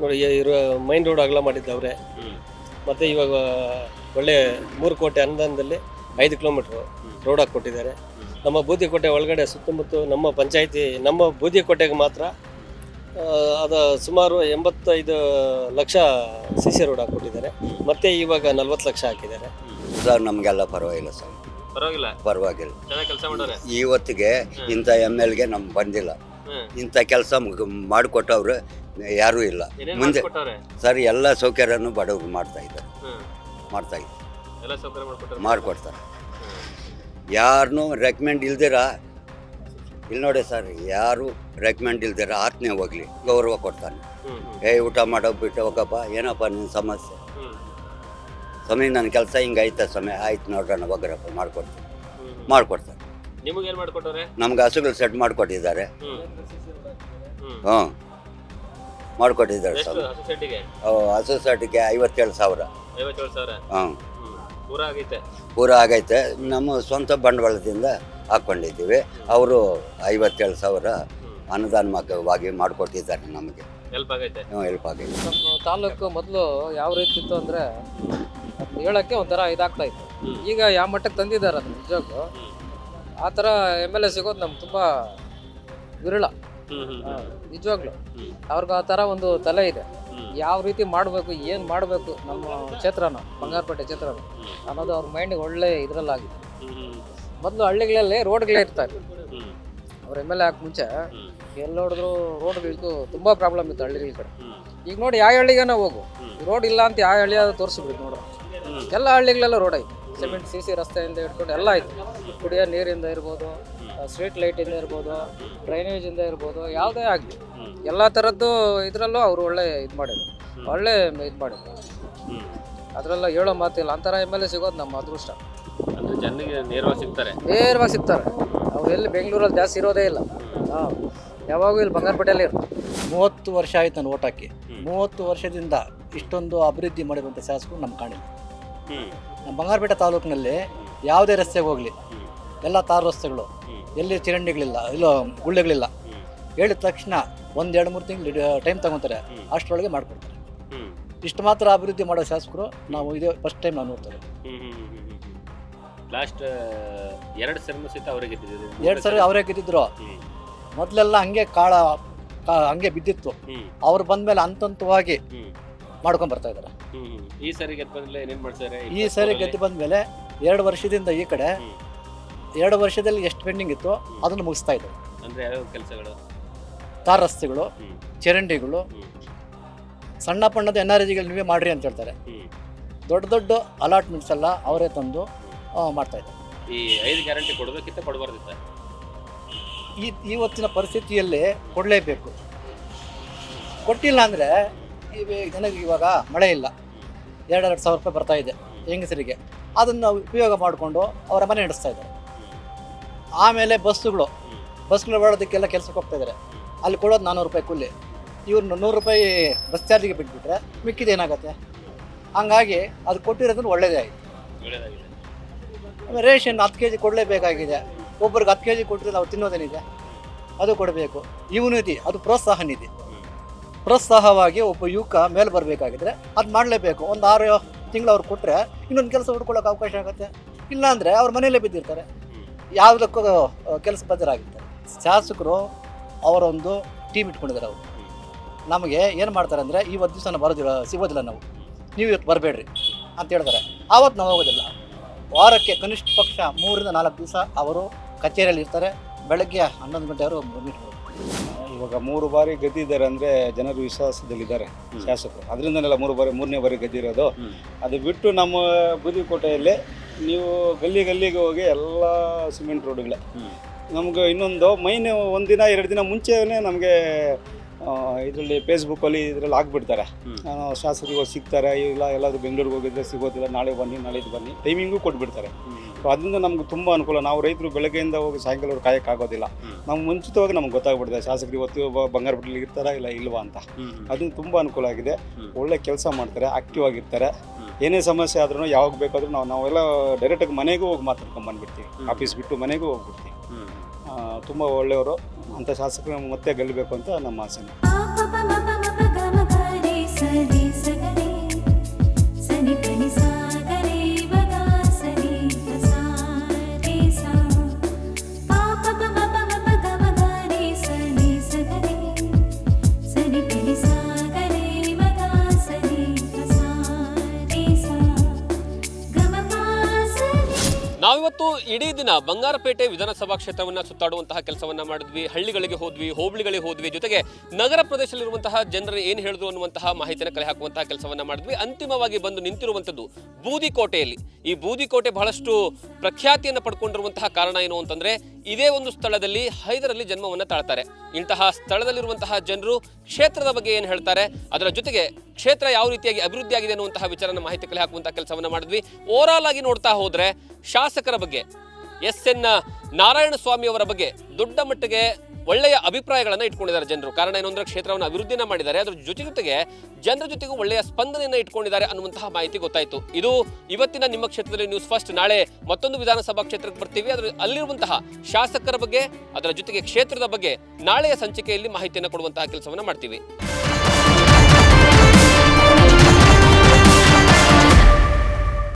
ನೋಡಿ ಇರೋ ಮೈನ್ ರೋಡ್ ಅಗಲ ಮಾಡಿದ್ದವ್ರೆ. ಮತ್ತು ಇವಾಗ ಒಳ್ಳೆ 3 ಕೋಟಿ ಅನುದಾನದಲ್ಲಿ 5 ಕಿಲೋಮೀಟ್ರು ರೋಡ್ ಹಾಕಿ ಕೊಟ್ಟಿದ್ದಾರೆ. ನಮ್ಮ ಬೂದಿಕೋಟೆ ಒಳಗಡೆ ಸುತ್ತಮುತ್ತ ನಮ್ಮ ಪಂಚಾಯಿತಿ, ನಮ್ಮ ಬೂದಿಕೋಟೆಗೆ ಮಾತ್ರ ಅದು ಸುಮಾರು 85 ಲಕ್ಷ CC ರೋಡ್ ಹಾಕ್ಕೊಟ್ಟಿದ್ದಾರೆ. ಮತ್ತು ಇವಾಗ 40 ಲಕ್ಷ ಹಾಕಿದ್ದಾರೆ. ಸರ್ ನಮಗೆಲ್ಲ ಪರವಾಗಿಲ್ಲ ಸರ್, ಪರವಾಗಿಲ್ಲ. ಇವತ್ತಿಗೆ ಇಂಥ MLಗೆ ನಮ್ಗೆ ಬಂದಿಲ್ಲ. ಇಂಥ ಕೆಲಸ ಮಾಡಿಕೊಟ್ಟವ್ರು ಯಾರೂ ಇಲ್ಲ. ಮುಂದೆ ಸರ್ ಎಲ್ಲ ಸೌಕರ್ಯನೂ ಬಡವ್ರು ಮಾಡ್ತಾ ಇದ್ದಾರೆ. ಮಾಡಿಕೊಡ್ತಾರೆ. ಯಾರನ್ನೂ ರೆಕಮೆಂಡ್ ಇಲ್ದಿರ, ಇಲ್ಲಿ ನೋಡಿ ಸರ್, ಯಾರು ರೆಕಮೆಂಡ್ ಇಲ್ದಿರ ಆತ್ನೇ ಹೋಗ್ಲಿ ಗೌರವ ಕೊಡ್ತಾನೆ. ಊಟ ಮಾಡೋಕೆ ಬಿಟ್ಟು ಹೋಗಪ್ಪ, ಏನಪ್ಪ ನಿನ್ನ ಸಮಸ್ಯೆ, ಸಮಯ ನನ್ನ ಕೆಲಸ ಹಿಂಗೈತೆ, ಸಮಯ ಆಯ್ತು ನೋಡ್ರಣ ಹೋಗ್ರಪ್ಪ, ಮಾಡಿಕೊಡ್ತಾರೆ. ನಮ್ಗೆ ಹಸುಗಳು ಸೆಟ್ ಮಾಡಿಕೊಟ್ಟಿದ್ದಾರೆ. ಮಾಡಿಕೊಟ್ಟಿದ್ದಾರೆ ಸರ್. ಹಸು ಸೆಟ್ಗೆ 57,000. ಪೂರ ಆಗೈತೆ. ನಮ್ಮ ಸ್ವಂತ ಬಂಡವಾಳದಿಂದ ಹಾಕ್ಕೊಂಡಿದ್ದೀವಿ. ಅವರು 57,000 ಅನುದಾನವಾಗಿ ಮಾಡಿಕೊಟ್ಟಿದ್ದಾರೆ ನಮಗೆ. ಹೆಲ್ಪ್ ಆಗೈತೆ. ಹೆಲ್ಪ್ ಆಗೈತೆ. ನಮ್ಮ ತಾಲೂಕು ಮೊದಲು ಯಾವ ರೀತಿ ಇತ್ತು ಅಂದರೆ ಹೇಳೋಕ್ಕೆ ಒಂಥರ ಇದಾಗ್ತಾ ಇತ್ತು. ಈಗ ಯಾವ ಮಟ್ಟಕ್ಕೆ ತಂದಿದ್ದಾರೆ ಅದು ನಿಜವಾಗ್ಲು. ಆ ಥರ MLA ಸಿಗೋದು ನಮ್ಗೆ ತುಂಬ ವಿರಳ ನಿಜವಾಗ್ಲು. ಅವ್ರಿಗೆ ಆ ಥರ ಒಂದು ತಲೆ ಇದೆ, ಯಾವ ರೀತಿ ಮಾಡಬೇಕು, ಏನು ಮಾಡಬೇಕು ನಮ್ಮ ಕ್ಷೇತ್ರನ, ಬಂಗಾರಪೇಟೆ ಕ್ಷೇತ್ರನ ಅನ್ನೋದು ಅವ್ರ ಮೈಂಡಿಗೆ ಒಳ್ಳೆ ಇದರಲ್ಲಾಗಿದೆ. ಮೊದಲು ಹಳ್ಳಿಗಳಲ್ಲಿ ರೋಡ್ಗಳೇ ಇರ್ತಾರೆ. ಅವ್ರ MLA ಹಾಕಿ ಮುಂಚೆ ಎಲ್ಲ ನೋಡಿದ್ರು ರೋಡ್ಗಳಿಗೂ ತುಂಬ ಪ್ರಾಬ್ಲಮ್ ಇತ್ತು ಹಳ್ಳಿಗಳ ಕಡೆ. ಈಗ ನೋಡಿ ಯಾವ ಹಳ್ಳಿಗೇನೋ ಹೋಗು, ರೋಡ್ ಇಲ್ಲ ಅಂತ ಯಾವ ಹಳ್ಳಿ ಅದು ತೋರಿಸ್ಬಿಡಿ ನೋಡ್ರಿ. ಎಲ್ಲ ಹಳ್ಳಿಗಳೆಲ್ಲ ರೋಡ್ ಐತೆ, ಸಿಮೆಂಟ್ CC ರಸ್ತೆಯಿಂದ ಹಿಡ್ಕೊಂಡು ಎಲ್ಲ ಐತೆ. ಕುಡಿಯೋ ನೀರಿಂದ ಇರ್ಬೋದು, ಸ್ಟ್ರೀಟ್ ಲೈಟಿಂದ ಇರ್ಬೋದು, ಡ್ರೈನೇಜಿಂದ ಇರ್ಬೋದು, ಯಾವುದೇ ಆಗಲಿ ಎಲ್ಲ ಥರದ್ದು ಇದರಲ್ಲೂ ಅವರು ಒಳ್ಳೆ ಇದು ಮಾಡಿದ್ರು, ಒಳ್ಳೆ ಇದು ಮಾಡಿದ್ರು. ಅದರೆಲ್ಲ ಹೇಳೋ ಮಾತಿಲ್ಲ. ಅಂಥರ MLA ಸಿಗೋದು ನಮ್ಮ ಅದೃಷ್ಟ. ಅಂದ್ರೆ ಜನರಿಗೆ ನೇರವಾಗಿ ಸಿಗ್ತಾರೆ. ಅವ್ರು ಎಲ್ಲಿ ಬೆಂಗಳೂರಲ್ಲಿ ಜಾಸ್ತಿ ಇರೋದೇ ಇಲ್ಲ. ಯಾವಾಗೂ ಇಲ್ಲಿ ಬಂಗಾರಪೇಟೆಯಲ್ಲಿ ಇರ್ತಾರೆ. 30 ವರ್ಷ ಆಯ್ತು ನಾನು ಓಟ್ ಹಾಕಿ. 30 ವರ್ಷದಿಂದ ಇಷ್ಟೊಂದು ಅಭಿವೃದ್ಧಿ ಮಾಡಿರುವಂಥ ಶಾಸಕರು ನಮ್ಗೆ ಕಾಣಿಲ್ಲ. ನಮ್ಮ ಬಂಗಾರಪೇಟೆ ತಾಲೂಕಿನಲ್ಲಿ ಯಾವುದೇ ರಸ್ತೆಗೆ ಹೋಗಲಿ, ಎಲ್ಲ ತಾರು ರಸ್ತೆಗಳು, ಎಲ್ಲಿ ಚರಂಡಿಗಳಿಲ್ಲ, ಇಲ್ಲ ಗುಳ್ಳೆಗಳಿಲ್ಲ. ಹೇಳಿದ ತಕ್ಷಣ 1-2-3 ತಿಂಗಳು ಟೈಮ್ ತಗೊತಾರೆ, ಅಷ್ಟರೊಳಗೆ ಮಾಡಿಕೊಡ್ತಾರೆ. ಇಷ್ಟು ಮಾತ್ರ ಅಭಿವೃದ್ಧಿ ಮಾಡೋ ಶಾಸಕರು ನಾವು ಇದೇ ಫಸ್ಟ್ ಟೈಮ್ ನಾವು ನೋಡ್ತೇವೆ. ಲಾಸ್ಟ್ 2 ಸರಿ ಸಹಿತ ಅವರೇ ಗೆದ್ದಿದ್ರು. 2 ಸರಿ ಅವರೇ ಗೆದ್ದಿದ್ರು. ಮೊದಲೆಲ್ಲ ಹಂಗೆ ಹಂಗೆ ಬಿದ್ದಿತ್ತು. ಅವ್ರು ಬಂದ್ಮೇಲೆ ಹಂತವಾಗಿ ಮಾಡ್ಕೊಂಡ್ ಬರ್ತಾ ಇದ್ದಾರೆ. ಈ ಸರಿ ಗೆದ್ದು ಬಂದ್ಮೇಲೆ ಏನೇನು ಮಾಡ್ತಾರೆ? ಈ ಸರಿ ಗೆದ್ದು ಬಂದ್ಮೇಲೆ 2 ವರ್ಷದಿಂದ ಈ ಕಡೆ 2 ವರ್ಷದಲ್ಲಿ ಎಷ್ಟು ಪೆಂಡಿಂಗ್ ಇತ್ತು ಅದನ್ನು ಮುಗಿಸ್ತಾ ಇದ್ದಾರೆ. ಅಂದ್ರೆ ಯಾವ ಕೆಲಸಗಳು? ತಾರ್ ರಸ್ತೆಗಳು, ಚರಂಡಿಗಳು, ಸಣ್ಣ ಪಣ್ಣದ NRGಗಳು ನೀವೇ ಮಾಡ್ರಿ ಅಂತ ಹೇಳ್ತಾರೆ. ದೊಡ್ಡ ದೊಡ್ಡ ಅಲಾಟ್ಮೆಂಟ್ಸ್ ಎಲ್ಲ ಅವರೇ ತಂದು ಮಾಡ್ತಾ ಇದ್ದಾರೆ. ಈ 5 ಗ್ಯಾರಂಟಿ ಕೊಡಬೇಕಿತ್ತ ಕೊಡಬಾರ್ದಿತ್ತ? ಇವತ್ತಿನ ಪರಿಸ್ಥಿತಿಯಲ್ಲಿ ಕೊಡಲೇಬೇಕು. ಕೊಟ್ಟಿಲ್ಲ ಅಂದರೆ ಜನರಿಗೆ ಇವಾಗ ಮಳೆ ಇಲ್ಲ, 2,000 ರೂಪಾಯಿ ಬರ್ತಾ ಇದೆ ಹೆಂಗಸರಿಗೆ. ಅದನ್ನು ಉಪಯೋಗ ಮಾಡಿಕೊಂಡು ಅವರ ಮನೆ ನಡೆಸ್ತಾ ಇದ್ದಾರೆ. ಆಮೇಲೆ ಬಸ್ಸುಗಳು ಮಾಡೋದಕ್ಕೆಲ್ಲ ಕೆಲಸಕ್ಕೆ ಹೋಗ್ತಾ ಇದ್ದಾರೆ. ಅಲ್ಲಿ ಕೊಡೋದು 400 ರೂಪಾಯಿ ಕೂಲಿ. ಇವ್ರು 100 ರೂಪಾಯಿ ಬಸ್ ಚಾರ್ಜಿಗೆ ಬಿಟ್ಬಿಟ್ರೆ ಮಿಕ್ಕಿದೇನಾಗತ್ತೆ? ಹಂಗಾಗಿ ಅದು ಕೊಟ್ಟಿರೋದನ್ನು ಒಳ್ಳೆಯದೇ ಆಯಿತು. ಆಮೇಲೆ ರೇಷನ್ 10 kg ಕೊಡಲೇಬೇಕಾಗಿದೆ. ಒಬ್ಬರಿಗೆ 10 kg ಕೊಟ್ಟರೆ ನಾವು ತಿನ್ನೋದೇನಿದೆ, ಅದು ಕೊಡಬೇಕು. ನಿಧಿ ಅದು ಪ್ರೋತ್ಸಾಹ ನಿಧಿ. ಪ್ರೋತ್ಸಾಹವಾಗಿ ಒಬ್ಬ ಯುವಕ ಮೇಲೆ ಬರಬೇಕಾಗಿದ್ರೆ ಅದು ಮಾಡಲೇಬೇಕು. ಒಂದು 6 ತಿಂಗಳು ಅವ್ರು ಕೊಟ್ಟರೆ ಇನ್ನೊಂದು ಕೆಲಸ ಹುಡ್ಕೊಳ್ಳೋಕೆ ಅವಕಾಶ ಆಗುತ್ತೆ. ಇಲ್ಲಾಂದರೆ ಅವ್ರ ಮನೆಯಲ್ಲೇ ಬಿದ್ದಿರ್ತಾರೆ, ಯಾವುದಕ್ಕೂ ಕೆಲಸ ಬದ್ಧರಾಗಿರ್ತಾರೆ. ಶಾಸಕರು ಅವರೊಂದು ಟೀಮ್ ಇಟ್ಕೊಂಡಿದ್ದಾರೆ. ಅವರು ನಮಗೆ ಏನು ಮಾಡ್ತಾರೆ ಅಂದರೆ, ಇವತ್ತು ದಿವಸ ಬರೋದಿಲ್ಲ, ಸಿಗೋದಿಲ್ಲ, ನಾವು ನೀವು ಇವತ್ತು ಬರಬೇಡ್ರಿ ಅಂತ ಹೇಳ್ತಾರೆ. ಆವತ್ತು ನಾವು ಹೋಗೋದಿಲ್ಲ. ವಾರಕ್ಕೆ ಕನಿಷ್ಠ ಪಕ್ಷ 3-4 ದಿವಸ ಅವರು ಕಚೇರಿಯಲ್ಲಿ ಇರ್ತಾರೆ. ಬೆಳಗ್ಗೆ 11 ಗಂಟೆವರು ಮೀಟ್ ಮಾಡ್ತಾರೆ. ಇವಾಗ 3 ಬಾರಿ ಗೆದ್ದಿದ್ದಾರೆ ಅಂದರೆ ಜನರು ವಿಶ್ವಾಸದಲ್ಲಿದ್ದಾರೆ ಶಾಸಕರು. ಅದರಿಂದನೆಲ್ಲ 3ನೇ ಬಾರಿ ಗೆದ್ದಿರೋದು. ಅದು ಬಿಟ್ಟು ನಮ್ಮ ಬೂದಿಕೋಟೆಯಲ್ಲಿ ನೀವು ಗಲ್ಲಿಗೆ ಹೋಗಿ ಎಲ್ಲ ಸಿಮೆಂಟ್ ರೋಡ್ಗಳೇ. ನಮ್ಗೆ ಇನ್ನೊಂದು ಒಂದಿನ 2 ದಿನ ಮುಂಚೆನೇ ನಮಗೆ ಇದರಲ್ಲಿ ಫೇಸ್ಬುಕ್ಕಲ್ಲಿ ಇದರಲ್ಲಿ ಹಾಕ್ಬಿಡ್ತಾರೆ, ಶಾಸಕರು ಸಿಗ್ತಾರೆ, ಇಲ್ಲ ಎಲ್ಲಾದರೂ ಬೆಂಗಳೂರಿಗೆ ಹೋಗಿದ್ರೆ ಸಿಗೋದಿಲ್ಲ, ನಾಳೆ ಬನ್ನಿ, ನಾಳಿದ್ದು ಬನ್ನಿ, ಟೈಮಿಂಗು ಕೊಟ್ಬಿಡ್ತಾರೆ. ಸೊ ಅದರಿಂದ ನಮ್ಗೆ ತುಂಬ ಅನುಕೂಲ. ನಾವು ರೈತರು ಬೆಳಗ್ಗೆಯಿಂದ ಹೋಗಿ ಸಾಯಂಕಾಲವ್ರು ಕಾಯೋಕ್ಕಾಗೋದಿಲ್ಲ. ನಮ್ಗೆ ಮುಂಚಿತವಾಗಿ ನಮ್ಗೆ ಗೊತ್ತಾಗ್ಬಿಡ್ತದೆ ಶಾಸಕರು ಇವತ್ತು ಬಂಗಾರಪೇಟೆಯಲ್ಲಿ ಇರ್ತಾರಾ ಇಲ್ಲ ಇಲ್ವಾ ಅಂತ. ಅದನ್ನು ತುಂಬ ಅನುಕೂಲ ಆಗಿದೆ. ಒಳ್ಳೆ ಕೆಲಸ ಮಾಡ್ತಾರೆ, ಆಕ್ಟಿವ್ ಆಗಿರ್ತಾರೆ. ಏನೇ ಸಮಸ್ಯೆ ಆದ್ರೂ ಯಾವಾಗ ಬೇಕಾದ್ರೂ ನಾವೆಲ್ಲ ಡೈರೆಕ್ಟಾಗಿ ಮನೆಗೂ ಹೋಗಿ ಮಾತಾಡ್ಕೊಂಡು ಬಂದುಬಿಡ್ತೀವಿ. ಆಫೀಸ್ ಬಿಟ್ಟು ಮನೆಗೂ ಹೋಗ್ಬಿಡ್ತೀವಿ. ತುಂಬ ಒಳ್ಳೆಯವರು. ಅಂಥ ಶಾಸಕರು ಮತ್ತೆ ಗೆಲ್ಲಬೇಕು ಅಂತ ನಮ್ಮ ಆಸೆ. ನಾವಿವತ್ತು ಇಡೀ ದಿನ ಬಂಗಾರಪೇಟೆ ವಿಧಾನಸಭಾ ಕ್ಷೇತ್ರವನ್ನ ಸುತ್ತಾಡುವಂತಹ ಕೆಲಸವನ್ನ ಮಾಡಿದ್ವಿ. ಹಳ್ಳಿಗಳಿಗೆ ಹೋದ್ವಿ, ಹೋಬಳಿಗಳಿಗೆ ಹೋದ್ವಿ, ಜೊತೆಗೆ ನಗರ ಪ್ರದೇಶದಲ್ಲಿರುವಂತಹ ಜನರು ಏನು ಹೇಳಿದ್ರು ಅನ್ನುವಂತಹ ಮಾಹಿತಿಯನ್ನು ಕಲೆ ಹಾಕುವಂತಹ ಕೆಲಸವನ್ನ ಮಾಡಿದ್ವಿ. ಅಂತಿಮವಾಗಿ ಬಂದು ನಿಂತಿರುವಂಥದ್ದು ಬೂದಿಕೋಟೆಯಲ್ಲಿ. ಈ ಬೂದಿಕೋಟೆ ಬಹಳಷ್ಟು ಪ್ರಖ್ಯಾತಿಯನ್ನು ಪಡ್ಕೊಂಡಿರುವಂತಹ ಕಾರಣ ಏನು ಅಂತಂದ್ರೆ, ಇದೇ ಒಂದು ಸ್ಥಳದಲ್ಲಿ ಹೈದರಲ್ಲಿ ಜನ್ಮವನ್ನು ತಾಳ್ತಾರೆ. ಇಂತಹ ಸ್ಥಳದಲ್ಲಿರುವಂತಹ ಜನರು ಕ್ಷೇತ್ರದ ಬಗ್ಗೆ ಏನು ಹೇಳ್ತಾರೆ, ಅದರ ಜೊತೆಗೆ ಕ್ಷೇತ್ರ ಯಾವ ರೀತಿಯಾಗಿ ಅಭಿವೃದ್ಧಿ ಆಗಿದೆ ಅನ್ನುವಂತಹ ವಿಚಾರನ ಮಾಹಿತಿ ಕಲೆ ಹಾಕುವಂತಹ ಕೆಲಸವನ್ನ ಮಾಡಿದ್ವಿ. ಓವರಾಲ್ ಆಗಿ ನೋಡ್ತಾ ಹೋದ್ರೆ ಶಾಸಕರ ಬಗ್ಗೆ SN ನಾರಾಯಣ ಸ್ವಾಮಿ ಅವರ ಬಗ್ಗೆ ದೊಡ್ಡ ಮಟ್ಟಿಗೆ ಒಳ್ಳೆಯ ಅಭಿಪ್ರಾಯಗಳನ್ನು ಇಟ್ಕೊಂಡಿದ್ದಾರೆ ಜನರು. ಕಾರಣ ಏನು ಅಂದ್ರೆ ಕ್ಷೇತ್ರವನ್ನು ಅಭಿವೃದ್ಧಿನ ಮಾಡಿದ್ದಾರೆ, ಅದರ ಜೊತೆಗೆ ಜನರ ಜೊತೆಗೂ ಒಳ್ಳೆಯ ಸ್ಪಂದನೆಯನ್ನು ಇಟ್ಕೊಂಡಿದ್ದಾರೆ ಅನ್ನುವಂತಹ ಮಾಹಿತಿ ಗೊತ್ತಾಯಿತು. ಇದು ಇವತ್ತಿನ ನಿಮ್ಮ ಕ್ಷೇತ್ರದಲ್ಲಿ ನ್ಯೂಸ್ ಫಸ್ಟ್. ನಾಳೆ ಮತ್ತೊಂದು ವಿಧಾನಸಭಾ ಕ್ಷೇತ್ರಕ್ಕೆ ಬರ್ತೀವಿ. ಅಲ್ಲಿರುವಂತಹ ಶಾಸಕರ ಬಗ್ಗೆ, ಅದರ ಜೊತೆಗೆ ಕ್ಷೇತ್ರದ ಬಗ್ಗೆ ನಾಳೆಯ ಸಂಚಿಕೆಯಲ್ಲಿ ಮಾಹಿತಿಯನ್ನು ಕೊಡುವಂತಹ ಕೆಲಸವನ್ನು ಮಾಡ್ತೀವಿ.